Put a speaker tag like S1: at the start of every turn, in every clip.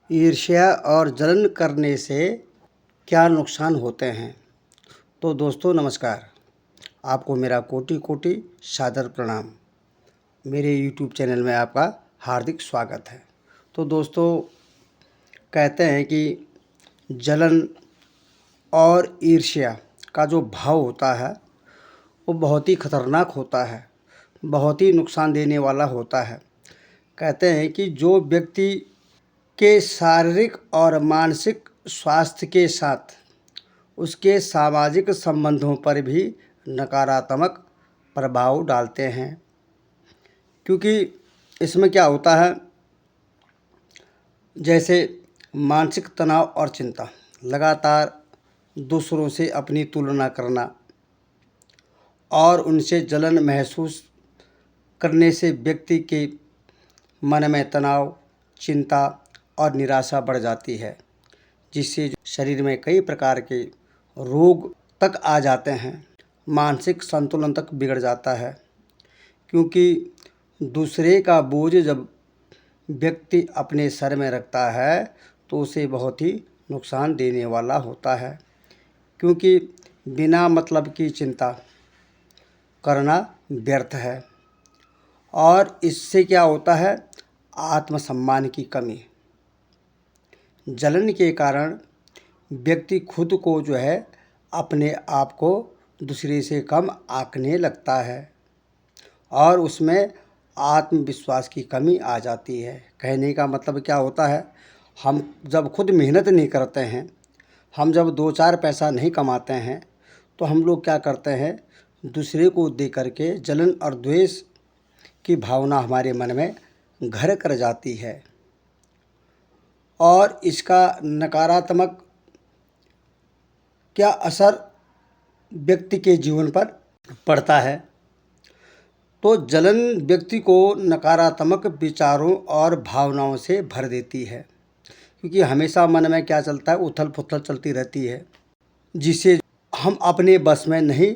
S1: ईर्ष्या और जलन करने से क्या नुकसान होते हैं। तो दोस्तों नमस्कार, आपको मेरा कोटि कोटि सादर प्रणाम। मेरे YouTube चैनल में आपका हार्दिक स्वागत है। तो दोस्तों कहते हैं कि जलन और ईर्ष्या का जो भाव होता है वो बहुत ही खतरनाक होता है, बहुत ही नुकसान देने वाला होता है। कहते हैं कि जो व्यक्ति के शारीरिक और मानसिक स्वास्थ्य के साथ उसके सामाजिक संबंधों पर भी नकारात्मक प्रभाव डालते हैं। क्योंकि इसमें क्या होता है, जैसे मानसिक तनाव और चिंता, लगातार दूसरों से अपनी तुलना करना और उनसे जलन महसूस करने से व्यक्ति के मन में तनाव, चिंता और निराशा बढ़ जाती है, जिससे शरीर में कई प्रकार के रोग तक आ जाते हैं। मानसिक संतुलन तक बिगड़ जाता है, क्योंकि दूसरे का बोझ जब व्यक्ति अपने सर में रखता है तो उसे बहुत ही नुकसान देने वाला होता है। क्योंकि बिना मतलब की चिंता करना व्यर्थ है और इससे क्या होता है, आत्मसम्मान की कमी। जलन के कारण व्यक्ति खुद को अपने आप को दूसरे से कम आंकने लगता है और उसमें आत्मविश्वास की कमी आ जाती है। कहने का मतलब क्या होता है, हम जब खुद मेहनत नहीं करते हैं, हम जब दो चार पैसा नहीं कमाते हैं, तो हम लोग क्या करते हैं, दूसरे को देख करके जलन और द्वेष की भावना हमारे मन में घर कर जाती है और इसका नकारात्मक क्या असर व्यक्ति के जीवन पर पड़ता है। तो जलन व्यक्ति को नकारात्मक विचारों और भावनाओं से भर देती है, क्योंकि हमेशा मन में क्या चलता है, उथल पुथल चलती रहती है, जिससे हम अपने बस में नहीं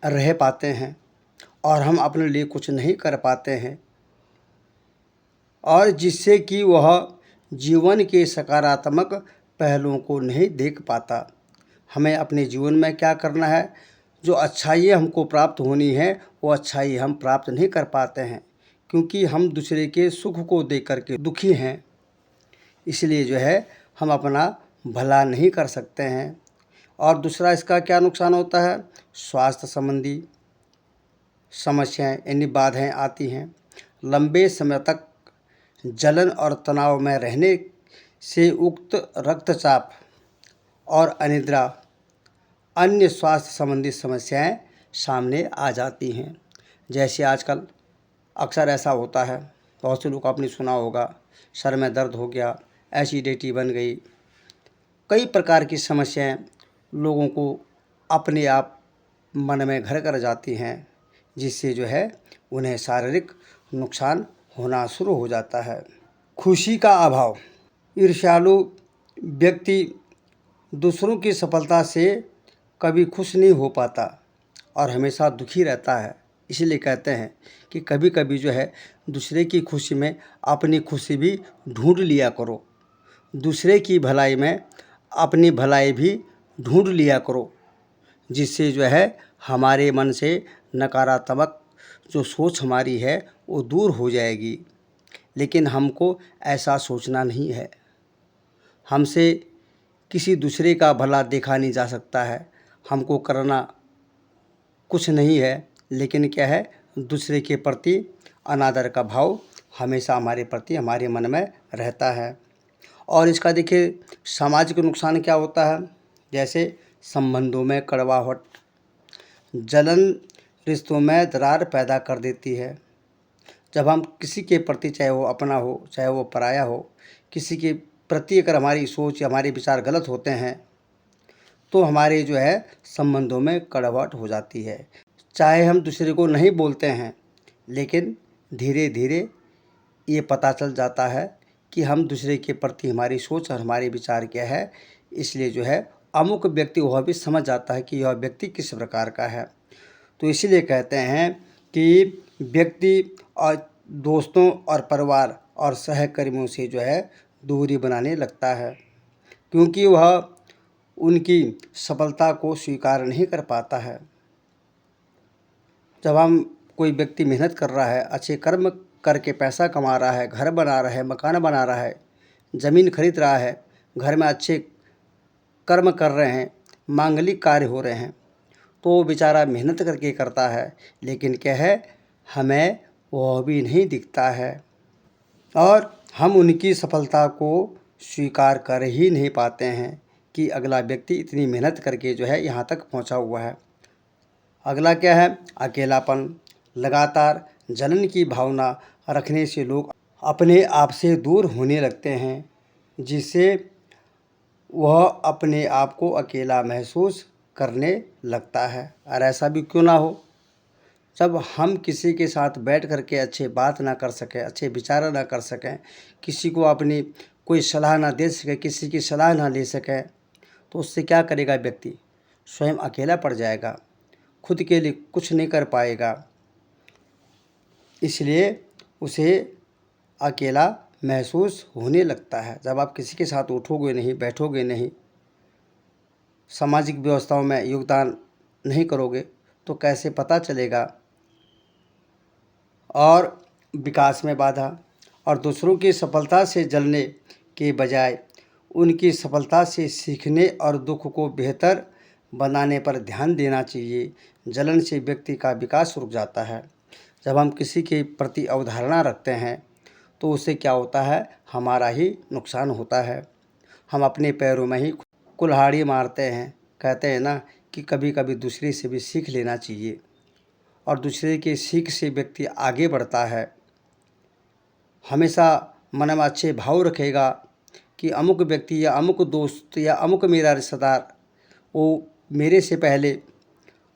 S1: रह पाते हैं और हम अपने लिए कुछ नहीं कर पाते हैं और जिससे कि वह जीवन के सकारात्मक पहलुओं को नहीं देख पाता। हमें अपने जीवन में क्या करना है, जो अच्छाई हमको प्राप्त होनी है वो अच्छाई हम प्राप्त नहीं कर पाते हैं, क्योंकि हम दूसरे के सुख को देख करके दुखी हैं। इसलिए हम अपना भला नहीं कर सकते हैं। और दूसरा इसका क्या नुकसान होता है, स्वास्थ्य संबंधी समस्याएं यानी बाधाएं आती हैं। लंबे समय तक जलन और तनाव में रहने से उक्त रक्तचाप और अनिद्रा, अन्य स्वास्थ्य संबंधी समस्याएं सामने आ जाती हैं। जैसे आजकल अक्सर ऐसा होता है, बहुत से लोग आपने सुना होगा, सर में दर्द हो गया, एसिडिटी बन गई, कई प्रकार की समस्याएं लोगों को अपने आप मन में घर कर जाती हैं, जिससे उन्हें शारीरिक नुकसान होना शुरू हो जाता है। खुशी का अभाव, ईर्ष्यालु व्यक्ति दूसरों की सफलता से कभी खुश नहीं हो पाता और हमेशा दुखी रहता है। इसलिए कहते हैं कि कभी कभी दूसरे की खुशी में अपनी खुशी भी ढूंढ लिया करो, दूसरे की भलाई में अपनी भलाई भी ढूंढ लिया करो, जिससे हमारे मन से नकारात्मक जो सोच हमारी है वो दूर हो जाएगी। लेकिन हमको ऐसा सोचना नहीं है। हमसे किसी दूसरे का भला देखा नहीं जा सकता है, हमको करना कुछ नहीं है, लेकिन क्या है, दूसरे के प्रति अनादर का भाव हमेशा हमारे प्रति हमारे मन में रहता है। और इसका देखिए सामाजिक नुकसान क्या होता है, जैसे संबंधों में कड़वाहट, जलन रिश्तों में दरार पैदा कर देती है। जब हम किसी के प्रति, चाहे वो अपना हो चाहे वो पराया हो, किसी के प्रति अगर हमारी सोच या हमारे विचार गलत होते हैं तो हमारे संबंधों में कड़वाहट हो जाती है। चाहे हम दूसरे को नहीं बोलते हैं, लेकिन धीरे धीरे ये पता चल जाता है कि हम दूसरे के प्रति हमारी सोच और हमारे विचार क्या है। इसलिए अमुक व्यक्ति वह भी समझ जाता है कि यह व्यक्ति किस प्रकार का है। तो इसीलिए कहते हैं कि व्यक्ति और दोस्तों और परिवार और सहकर्मियों से दूरी बनाने लगता है, क्योंकि वह उनकी सफलता को स्वीकार नहीं कर पाता है। जब हम कोई व्यक्ति मेहनत कर रहा है, अच्छे कर्म करके पैसा कमा रहा है, घर बना रहा है, मकान बना रहा है, ज़मीन खरीद रहा है, घर में अच्छे कर्म कर रहे हैं, मांगलिक कार्य हो रहे हैं, तो वो बेचारा मेहनत करके करता है, लेकिन क्या है, हमें वह भी नहीं दिखता है और हम उनकी सफलता को स्वीकार कर ही नहीं पाते हैं कि अगला व्यक्ति इतनी मेहनत करके जो है यहाँ तक पहुँचा हुआ है। अगला क्या है, अकेलापन। लगातार जलन की भावना रखने से लोग अपने आप से दूर होने लगते हैं, जिससे वह अपने आप को अकेला महसूस करने लगता है। और ऐसा भी क्यों ना हो, जब हम किसी के साथ बैठ कर के अच्छे बात ना कर सकें, अच्छे विचार ना कर सकें, किसी को अपनी कोई सलाह ना दे सकें, किसी की सलाह ना ले सकें, तो उससे क्या करेगा व्यक्ति, स्वयं अकेला पड़ जाएगा, खुद के लिए कुछ नहीं कर पाएगा, इसलिए उसे अकेला महसूस होने लगता है। जब आप किसी के साथ उठोगे नहीं, बैठोगे नहीं, सामाजिक व्यवस्थाओं में योगदान नहीं करोगे, तो कैसे पता चलेगा। और विकास में बाधा। और दूसरों की सफलता से जलने के बजाय उनकी सफलता से सीखने और दुख को बेहतर बनाने पर ध्यान देना चाहिए। जलन से व्यक्ति का विकास रुक जाता है। जब हम किसी के प्रति अवधारणा रखते हैं तो उससे क्या होता है, हमारा ही नुकसान होता है। हम अपने पैरों में ही कुल्हाड़ी मारते हैं। कहते हैं ना कि कभी कभी दूसरे से भी सीख लेना चाहिए, और दूसरे के सीख से व्यक्ति आगे बढ़ता है। हमेशा मन में अच्छे भाव रखेगा कि अमुक व्यक्ति या अमुक दोस्त या अमुक मेरा रिश्तेदार, वो मेरे से पहले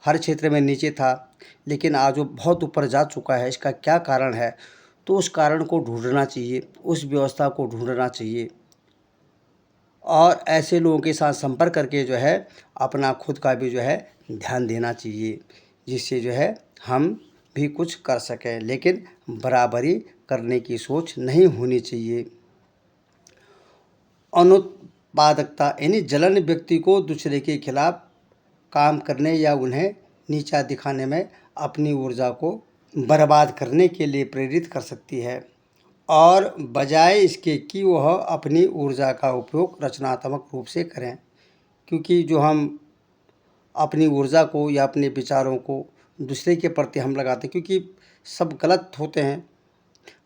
S1: हर क्षेत्र में नीचे था, लेकिन आज वो बहुत ऊपर जा चुका है, इसका क्या कारण है, तो उस कारण को ढूंढना चाहिए, उस व्यवस्था को ढूंढना चाहिए और ऐसे लोगों के साथ संपर्क करके जो है अपना खुद का भी जो है ध्यान देना चाहिए, जिससे जो है हम भी कुछ कर सकें, लेकिन बराबरी करने की सोच नहीं होनी चाहिए। अनुत्पादकता यानी जलन व्यक्ति को दूसरे के खिलाफ काम करने या उन्हें नीचा दिखाने में अपनी ऊर्जा को बर्बाद करने के लिए प्रेरित कर सकती है, और बजाय इसके कि वह अपनी ऊर्जा का उपयोग रचनात्मक रूप से करें। क्योंकि जो हम अपनी ऊर्जा को या अपने विचारों को दूसरे के प्रति हम लगाते हैं, क्योंकि सब गलत होते हैं,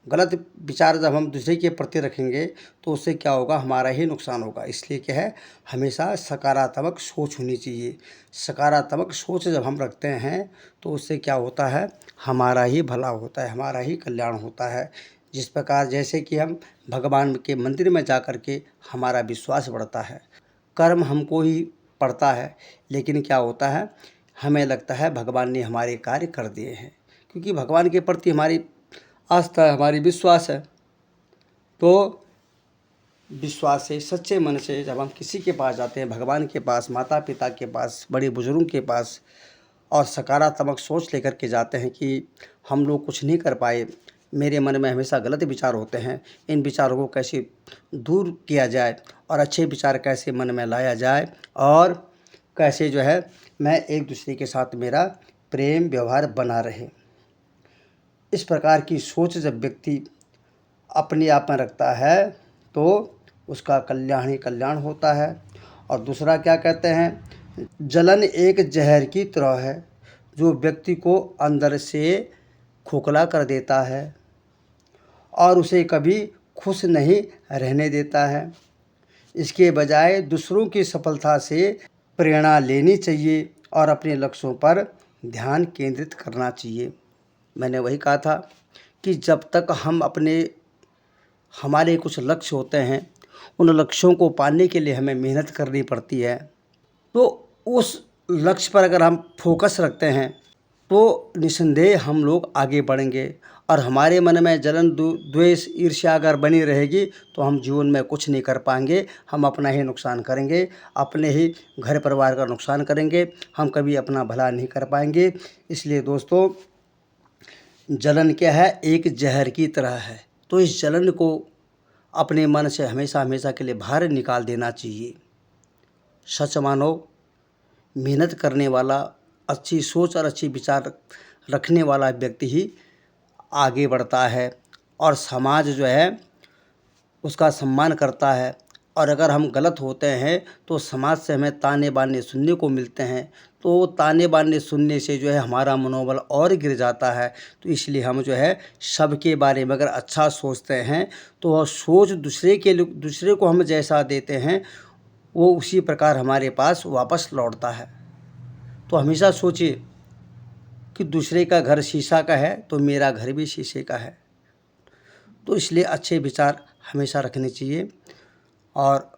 S1: गलत विचार जब हम दूसरे के प्रति रखेंगे तो उससे क्या होगा, हमारा ही नुकसान होगा। इसलिए क्या है, हमेशा सकारात्मक सोच होनी चाहिए। सकारात्मक सोच जब हम रखते हैं तो उससे क्या होता है, हमारा ही भला होता है, हमारा ही कल्याण होता है। जिस प्रकार जैसे कि हम भगवान के मंदिर में जा कर के हमारा विश्वास बढ़ता है, कर्म हमको ही पड़ता है, लेकिन क्या होता है, हमें लगता है भगवान ने हमारे कार्य कर दिए हैं, क्योंकि भगवान के प्रति हमारी आस्था है, हमारी विश्वास है। तो विश्वास से, सच्चे मन से जब हम किसी के पास जाते हैं, भगवान के पास, माता पिता के पास, बड़े बुजुर्गों के पास, और सकारात्मक सोच लेकर के जाते हैं कि हम लोग कुछ नहीं कर पाए, मेरे मन में हमेशा गलत विचार होते हैं, इन विचारों को कैसे दूर किया जाए और अच्छे विचार कैसे मन में लाया जाए, और कैसे जो है मैं एक दूसरे के साथ मेरा प्रेम व्यवहार बना रहे। इस प्रकार की सोच जब व्यक्ति अपने आप में रखता है तो उसका कल्याण ही कल्याण होता है। और दूसरा क्या कहते हैं, जलन एक जहर की तरह है जो व्यक्ति को अंदर से खोखला कर देता है और उसे कभी खुश नहीं रहने देता है। इसके बजाय दूसरों की सफलता से प्रेरणा लेनी चाहिए और अपने लक्ष्यों पर ध्यान केंद्रित करना चाहिए। मैंने वही कहा था कि जब तक हमारे कुछ लक्ष्य होते हैं, उन लक्ष्यों को पाने के लिए हमें मेहनत करनी पड़ती है, तो उस लक्ष्य पर अगर हम फोकस रखते हैं तो निसंदेह हम लोग आगे बढ़ेंगे। और हमारे मन में जलन, द्वेष, ईर्ष्या अगर बनी रहेगी तो हम जीवन में कुछ नहीं कर पाएंगे, हम अपना ही नुकसान करेंगे, अपने ही घर परिवार का नुकसान करेंगे, हम कभी अपना भला नहीं कर पाएंगे। इसलिए दोस्तों, जलन क्या है, एक जहर की तरह है। तो इस जलन को अपने मन से हमेशा हमेशा के लिए बाहर निकाल देना चाहिए। सच मानो, मेहनत करने वाला, अच्छी सोच और अच्छी विचार रखने वाला व्यक्ति ही आगे बढ़ता है और समाज जो है उसका सम्मान करता है। और अगर हम गलत होते हैं तो समाज से हमें ताने बाने सुनने को मिलते हैं, तो ताने बाने सुनने से जो है हमारा मनोबल और गिर जाता है। तो इसलिए हम जो है सबके बारे में अगर अच्छा सोचते हैं तो वह सोच दूसरे को हम जैसा देते हैं वो उसी प्रकार हमारे पास वापस लौटता है। तो हमेशा सोचिए कि दूसरे का घर शीशा का है तो मेरा घर भी शीशे का है। तो इसलिए अच्छे विचार हमेशा रखने चाहिए और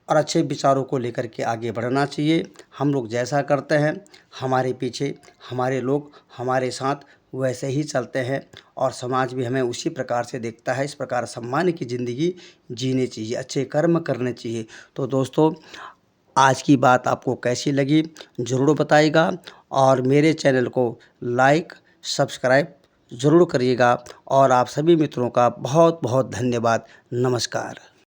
S1: अच्छे विचारों को लेकर के आगे बढ़ना चाहिए। हम लोग जैसा करते हैं हमारे पीछे हमारे लोग हमारे साथ वैसे ही चलते हैं और समाज भी हमें उसी प्रकार से देखता है। इस प्रकार सम्मान की ज़िंदगी जीनी चाहिए, अच्छे कर्म करने चाहिए। तो दोस्तों, आज की बात आपको कैसी लगी ज़रूर बताइएगा और मेरे चैनल को लाइक सब्सक्राइब ज़रूर करिएगा। और आप सभी मित्रों का बहुत बहुत धन्यवाद। नमस्कार।